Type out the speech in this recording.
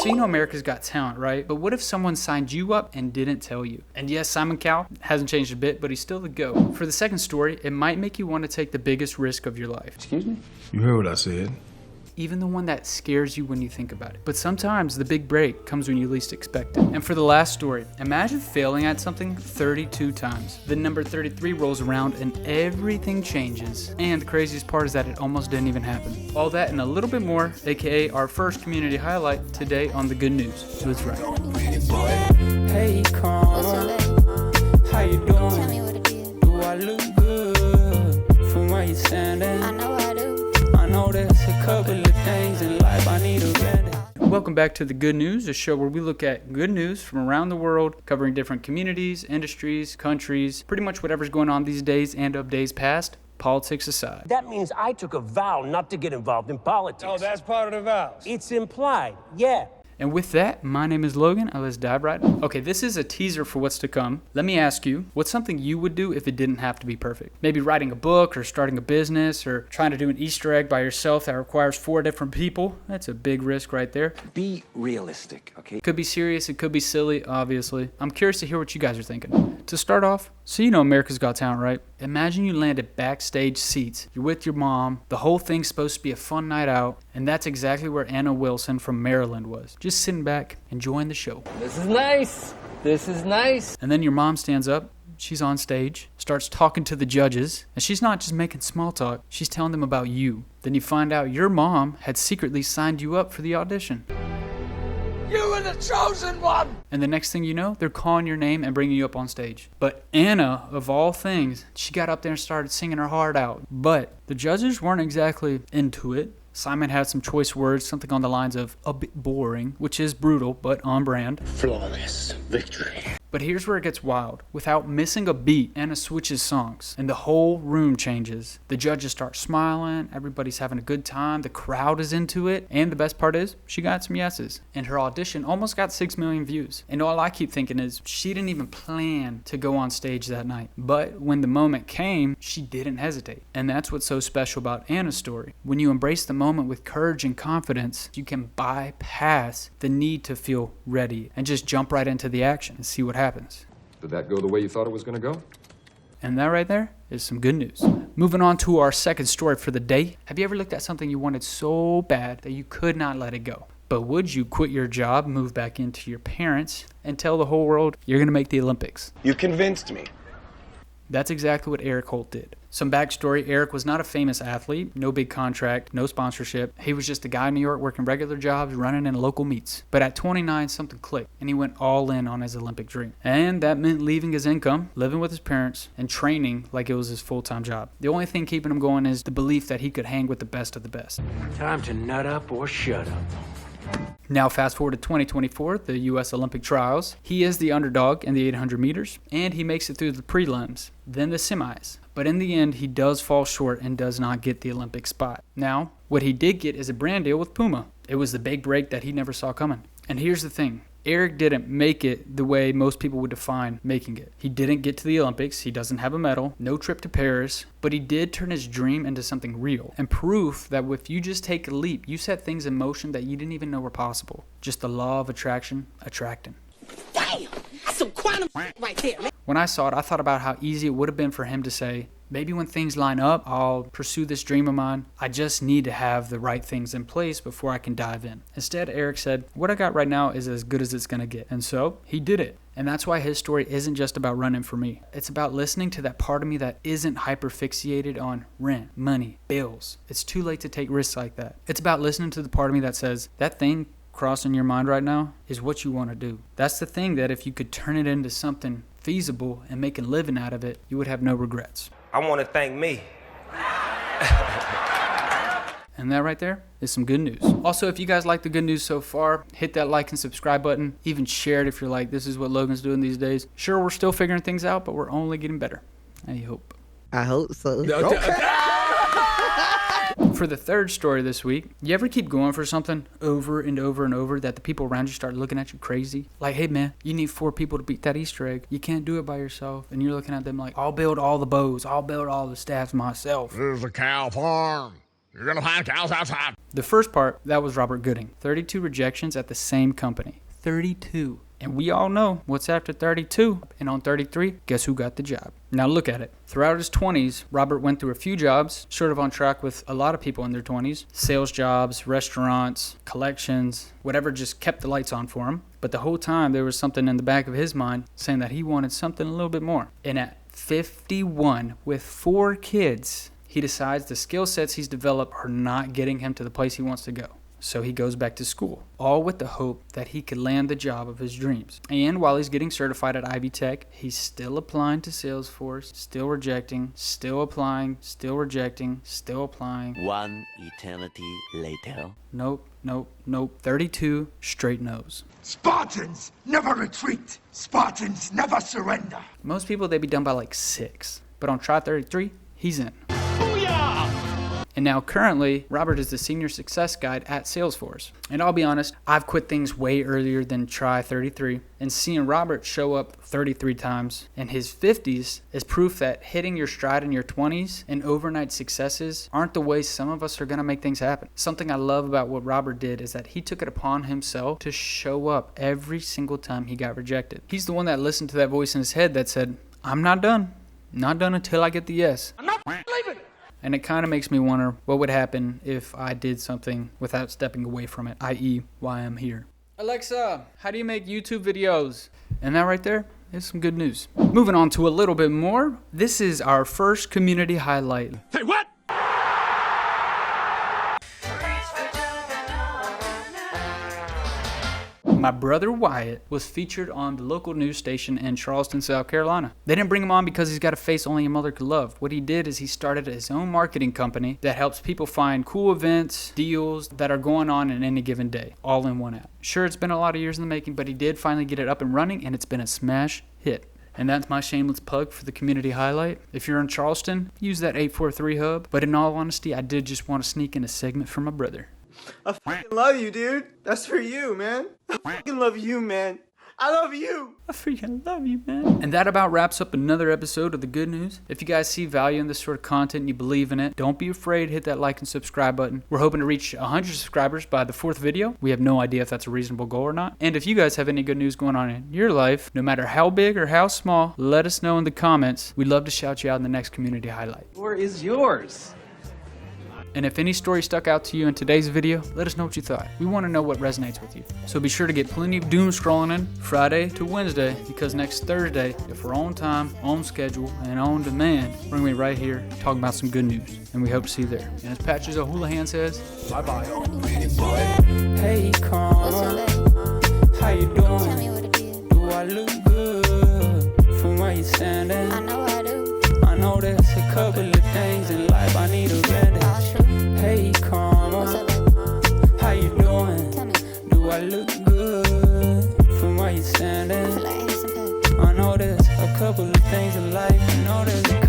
So you know America's Got Talent, right? But what if someone signed you up and didn't tell you? And yes, Simon Cowell hasn't changed a bit, but he's still the GOAT. For the second story, it might make you want to take the biggest risk of your life. Excuse me? You heard what I said. Even the one that scares you when you think about it. But sometimes the big break comes when you least expect it. And for the last story, imagine failing at something 32 times. The number 33 rolls around and everything changes. And the craziest part is that it almost didn't even happen. All that and a little bit more, aka our first community highlight today on the Good Nüs. Let's ride. Hey, Karma, how you doing? Tell me what it is. Do I look good from where you standing? I know I do. I know there's a couple of things in life I need to bend. Welcome back to the Good Nüs, a show where we look at good news from around the world, covering different communities, industries, countries, pretty much whatever's going on these days and of days past, politics aside. That means I took a vow not to get involved in politics. Oh, that's part of the vows. It's implied, yeah. And with that, my name is Logan, and let's dive right in. Okay, this is a teaser for what's to come. Let me ask you, what's something you would do if it didn't have to be perfect? Maybe writing a book, or starting a business, or trying to do an Easter egg by yourself that requires 4 different people. That's a big risk right there. Be realistic, okay? It could be serious, it could be silly, obviously. I'm curious to hear what you guys are thinking. To start off, so you know America's Got Talent, right? Imagine you landed backstage seats. You're with your mom. The whole thing's supposed to be a fun night out. And that's exactly where Anna Wilson from Maryland was. Just sitting back, enjoying the show. This is nice. This is nice. And then your mom stands up. She's on stage, starts talking to the judges. And she's not just making small talk. She's telling them about you. Then you find out your mom had secretly signed you up for the audition. You were the chosen one! And the next thing you know, they're calling your name and bringing you up on stage. But Anna, of all things, she got up there and started singing her heart out. But the judges weren't exactly into it. Simon had some choice words, something on the lines of a bit boring, which is brutal, but on brand. Flawless victory. But here's where it gets wild. Without missing a beat, Anna switches songs, and the whole room changes. The judges start smiling, everybody's having a good time, the crowd is into it, and the best part is, she got some yeses. And her audition almost got 6 million views. And all I keep thinking is, she didn't even plan to go on stage that night. But when the moment came, she didn't hesitate. And that's what's so special about Anna's story. When you embrace the moment with courage and confidence, you can bypass the need to feel ready and just jump right into the action and see what happens. Did that go the way you thought it was going to go? And that right there is some good news. Moving on to our second story for the day. Have you ever looked at something you wanted so bad that you could not let it go? But would you quit your job, move back into your parents, and tell the whole world you're going to make the Olympics? You convinced me. That's exactly what Eric Holt did. Some backstory, Eric was not a famous athlete, no big contract, no sponsorship. He was just a guy in New York working regular jobs, running in local meets. But at 29, something clicked, and he went all in on his Olympic dream. And that meant leaving his income, living with his parents, and training like it was his full-time job. The only thing keeping him going is the belief that he could hang with the best of the best. Time to nut up or shut up. Now fast forward to 2024, the U.S. Olympic trials. He is the underdog in the 800 meters, and he makes it through the prelims, then the semis. But in the end, he does fall short and does not get the Olympic spot. Now, what he did get is a brand deal with Puma. It was the big break that he never saw coming. And here's the thing. Eric didn't make it the way most people would define making it. He didn't get to the Olympics, he doesn't have a medal, no trip to Paris, but he did turn his dream into something real and proof that if you just take a leap, you set things in motion that you didn't even know were possible. Just the law of attraction attracting. Damn, that's some quantum right there, man. When I saw it, I thought about how easy it would have been for him to say, maybe when things line up, I'll pursue this dream of mine. I just need to have the right things in place before I can dive in. Instead, Eric said, what I got right now is as good as it's going to get. And so he did it. And that's why his story isn't just about running for me. It's about listening to that part of me that isn't hyper-fixated on rent, money, bills. It's too late to take risks like that. It's about listening to the part of me that says, that thing crossing your mind right now is what you want to do. That's the thing that if you could turn it into something feasible and make a living out of it, you would have no regrets. I want to thank me. And that right there is some good news. Also, if you guys like the good news so far, hit that like and subscribe button. Even share it if you're like, this is what Logan's doing these days. Sure, we're still figuring things out, but we're only getting better. I hope. I hope so. For the third story this week, you ever keep going for something over and over and over that the people around you start looking at you crazy? Like, hey man, you need 4 people to beat that Easter egg. You can't do it by yourself. And you're looking at them like, I'll build all the bows. I'll build all the staffs myself. There's a cow farm. You're gonna find cows outside. The first part, that was Robbert Gooding. 32 rejections at the same company. 32. And we all know what's after 32. And on 33, guess who got the job? Now look at it. Throughout his 20s, Robbert went through a few jobs, sort of on track with a lot of people in their 20s. Sales jobs, restaurants, collections, whatever just kept the lights on for him. But the whole time there was something in the back of his mind saying that he wanted something a little bit more. And at 51, with 4 kids, he decides the skill sets he's developed are not getting him to the place he wants to go. So he goes back to school, all with the hope that he could land the job of his dreams. And while he's getting certified at Ivy Tech, he's still applying to Salesforce, still rejecting, still applying, still rejecting, still applying. One eternity later. Nope, nope, nope. 32 straight no's. Spartans never retreat. Spartans never surrender. Most people, they'd be done by like 6. But on try 33, he's in. And now currently, Robbert is the senior success guide at Salesforce. And I'll be honest, I've quit things way earlier than try 33. And seeing Robbert show up 33 times in his 50s is proof that hitting your stride in your 20s and overnight successes aren't the way some of us are going to make things happen. Something I love about what Robbert did is that he took it upon himself to show up every single time he got rejected. He's the one that listened to that voice in his head that said, I'm not done. Not done until I get the yes. I'm not leaving. And it kind of makes me wonder what would happen if I did something without stepping away from it, i.e. why I'm here. Alexa, how do you make YouTube videos? And that right there is some good news. Moving on to a little bit more. This is our first community highlight. Say what? My brother Wyatt was featured on the local news station in Charleston, South Carolina. They didn't bring him on because he's got a face only a mother could love. What he did is he started his own marketing company that helps people find cool events, deals that are going on in any given day, all in one app. Sure, it's been a lot of years in the making, but he did finally get it up and running, and it's been a smash hit. And that's my shameless plug for the community highlight. If you're in Charleston, use that 843 hub. But in all honesty, I did just want to sneak in a segment for my brother. I fucking love you, dude. That's for you, man. I fucking love you, man. I love you. I freaking love you, man. And that about wraps up another episode of The Good News. If you guys see value in this sort of content and you believe in it, don't be afraid. Hit that like and subscribe button. We're hoping to reach 100 subscribers by the 4th video. We have no idea if that's a reasonable goal or not. And if you guys have any good news going on in your life, no matter how big or how small, let us know in the comments. We'd love to shout you out in the next community highlight. Or is yours? And if any story stuck out to you in today's video, let us know what you thought. We want to know what resonates with you. So be sure to get plenty of doom scrolling in Friday to Wednesday, because next Thursday, if we're on time, on schedule, and on demand, we're going to be right here talking about some good news. And we hope to see you there. And as Patches O'Houlihan says, bye-bye. Hey, Karma, how you doing? Tell me what it is. Do I look good from where you standing? I know I do. I know there's a couple of things in life I need to bend. All true. Hey, What's Karma, up, baby? how you doing? Tell me. Do I look good from where you I feel standing? like I hit some pep. I know there's a couple of things in life. I know there's a